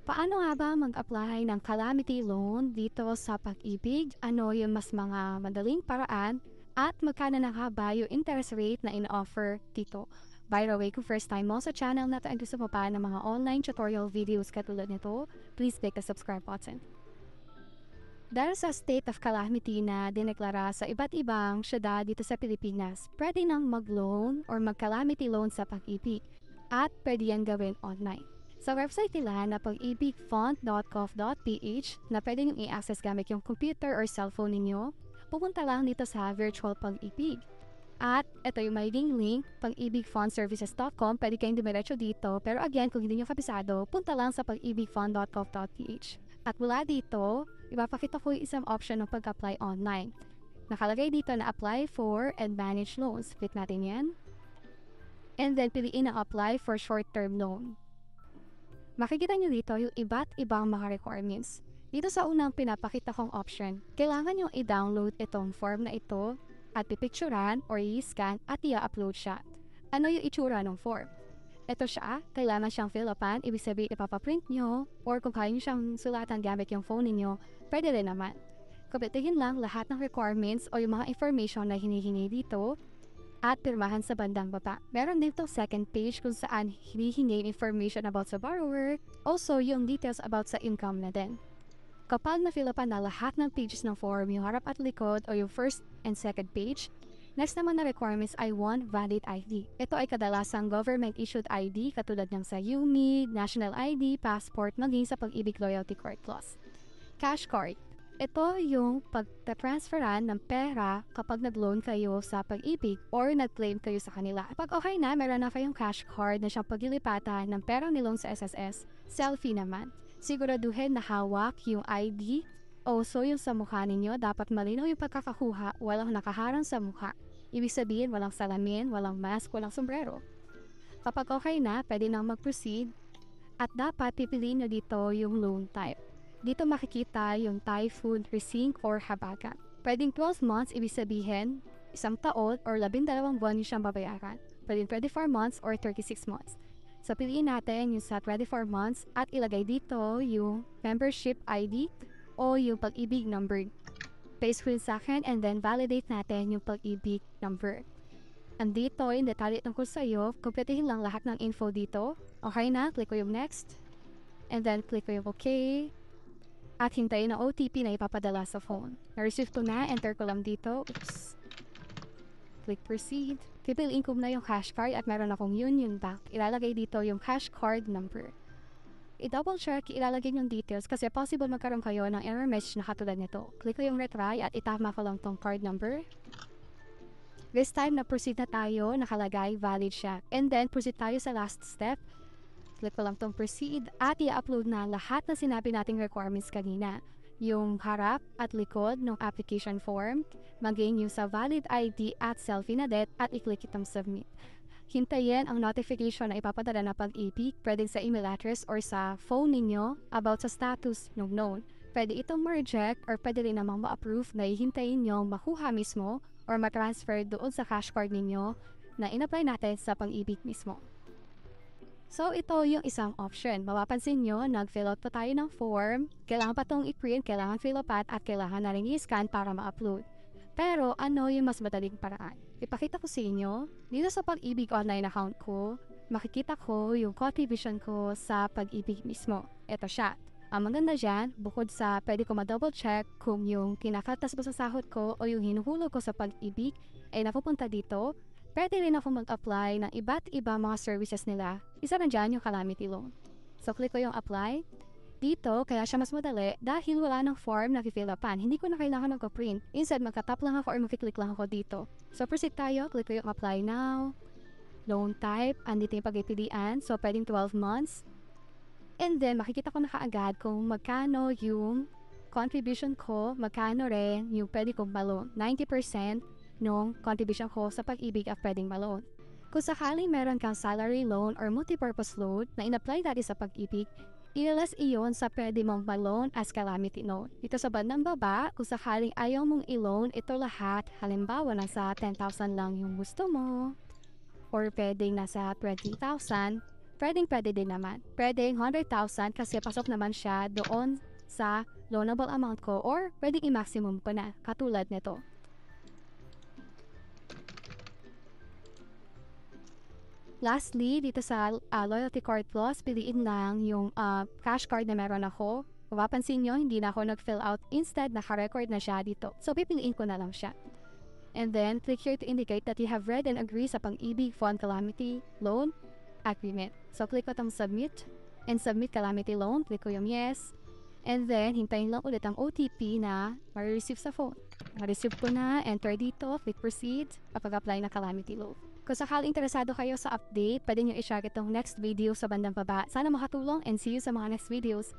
Paano nga ba mag-apply ng calamity loan dito sa Pag-ibig? Ano yung mas mga madaling paraan? At magkano na nga ba yung interest rate na in-offer dito? By the way, kung first time mo sa channel na to and gusto mo pa ng mga online tutorial videos katulad nito, please click the subscribe button. Dahil sa state of calamity na dineklara sa iba't ibang syudad dito sa Pilipinas, pwede nang mag-loan or mag-calamity loan sa Pag-ibig at pwede yan gawin online. Sa website nila na pag-ibigfund.gov.ph na pwede nyo i-access gamit yung computer or cellphone ninyo, pupunta lang dito sa virtual Pag-ibig. At ito yung may link, pag-ibigfundservices.com, pwede kayong dumiretso dito. Pero again, kung hindi nyo kabisado, punta lang sa pag-ibigfund.gov.ph. At mula dito, ipapakita ko yung isang option ng pag-apply online. Nakalagay dito na apply for and manage loans. Click natin yan. And then piliin na apply for short-term loan. Makikita nyo dito yung iba't ibang mga requirements. Dito sa unang pinapakita kong option, kailangan nyo i-download itong form na ito at pipicturan or i-scan at i-upload siya. Ano yung itsura ng form? Ito siya, kailangan siyang fill upan, ibig sabihin ipapaprint nyo or kung kaya nyo siyang sulatan gamit yung phone ninyo, pwede rin naman. Kumpletuhin lang lahat ng requirements o yung mga information na hinihingi dito at pirmahan sa bandang baba. Meron dito second page kung saan hinihingi information about sa borrower, also yung details about sa income na din. Kapag na-fill upan na lahat ng pages ng form, yung harap at likod o yung first and second page, next naman na requirements ay one valid ID. Ito ay kadalasang government-issued ID katulad ng sa UMID, National ID, Passport, maging sa Pag-ibig Loyalty Card Plus. Cash card. Ito yung pagta-transferan ng pera kapag nag-loan kayo sa Pag-ibig or nag-claim kayo sa kanila. Pag okay na, meron na kayong cash card na siyang paglilipatan ng pera ni-loan sa SSS, selfie naman. Siguraduhin na hawak yung ID. Also, yung sa mukha ninyo, dapat malinaw yung pagkakakuha, walang nakaharang sa mukha. Ibig sabihin, walang salamin, walang mask, walang sombrero. Kapag okay na, pwede nang mag-proceed at dapat pipiliin nyo dito yung loan type. Dito makikita yung typhoon, resink, or habagat. Pwedeng 12 months, ibig sabihin, isang taon or 12 buwan yung siyang babayaran. Pwedeng 24 months or 36 months. So, piliin natin yung sa 24 months at ilagay dito yung membership ID o yung Pag-ibig number. Paste ko sa akin and then validate natin yung Pag-ibig number. Andito yung detalye tungkol sa iyo, kumpletuhin lang lahat ng info dito. Okay na, click ko yung next. And then click ko yung okay. At hintayin ang OTP na ipapadala sa phone. Na-receive ko na, enter ko lang dito. Oops. Click proceed. Pipiliin ko na yung cash card at meron akong Union Bank. Ilalagay dito yung cash card number. I-double check, ilalagay yung details kasi possible magkaroon kayo ng error message na katulad nito. Click ko yung retry at itama ko lang tong card number. This time, na-proceed na tayo, nakalagay, valid siya. And then, proceed tayo sa last step. Click ko lang tong proceed at i-upload na lahat na sinabi nating requirements kanina. Yung harap at likod ng application form, maging yung sa valid ID at selfie na det at i-click itong submit. Hintayin ang notification na ipapadala na Pag-ibig, pwedeng sa email address or sa phone ninyo about sa status ng loan. Pwede itong ma-reject or pwede rin namang ma-approve na hihintayin nyo makuha mismo or ma-transfer doon sa cash card ninyo na in-apply natin sa Pag-ibig mismo. So, ito yung isang option. Mapapansin nyo, nag-fill out pa tayo ng form. Kailangan pa itong i-print, kailangan fill up at kailangan na rin i-scan para ma-upload. Pero, ano yung mas madaling paraan? Ipakita ko sa inyo, dito sa Pag-ibig online account ko, makikita ko yung contribution ko sa Pag-ibig mismo. Ito siya. Ang maganda dyan, bukod sa pwede ko ma-double check kung yung kinakaltas mo sa sahod ko o yung hinuhulog ko sa Pag-ibig ay napupunta dito, pwede rin ako mag-apply ng iba't iba mga services nila. Isa na dyan yung calamity loan. So, click ko yung apply. Dito, kaya siya mas madali dahil wala ng form na fill upan. Hindi ko na kailangan mag-print. Instead, magka-tap lang ako or mag-click lang ako dito. So, proceed tayo. Click ko yung apply now. Loan type. Andito yung pagpipilian. So, pwedeng 12 months. And then, makikita ko na kaagad kung magkano yung contribution ko, magkano rin yung pwede kong ma-loan. 90% nung contribution ko sa Pag-ibig at pwedeng ma-loan. Kung sakaling meron kang salary loan or multipurpose loan na in-apply dati sa Pag-ibig, ilalas iyon sa pwede mong ma-loan as calamity loan. Dito sa bandang baba, kung sakaling ayaw mong i-loan ito lahat, halimbawa nasa 10,000 lang yung gusto mo, or pwedeng nasa 20,000, pwede din naman. Pwedeng 100,000 kasi pasok naman siya doon sa loanable amount ko or pwedeng i-maximum ko na katulad nito. Lastly, dito sa Loyalty Card Plus, piliin lang yung cash card na meron ako. Mapapansin nyo, hindi na ako nag-fill out. Instead, naka-record na siya dito. So, pipiliin ko na lang siya. And then, click here to indicate that you have read and agree sa Pang-ibig Fund Calamity Loan Agreement. So, click ko itong submit and submit calamity loan. Click ko yung yes. And then, hintayin lang ulit ang OTP na ma-receive sa phone. Ma-receive ko na, enter dito, click proceed, kapag-apply na calamity loan. Kung sakaling interesado kayo sa update, pwede nyo i-share itong next video sa bandang baba. Sana makatulong and see you sa mga next videos.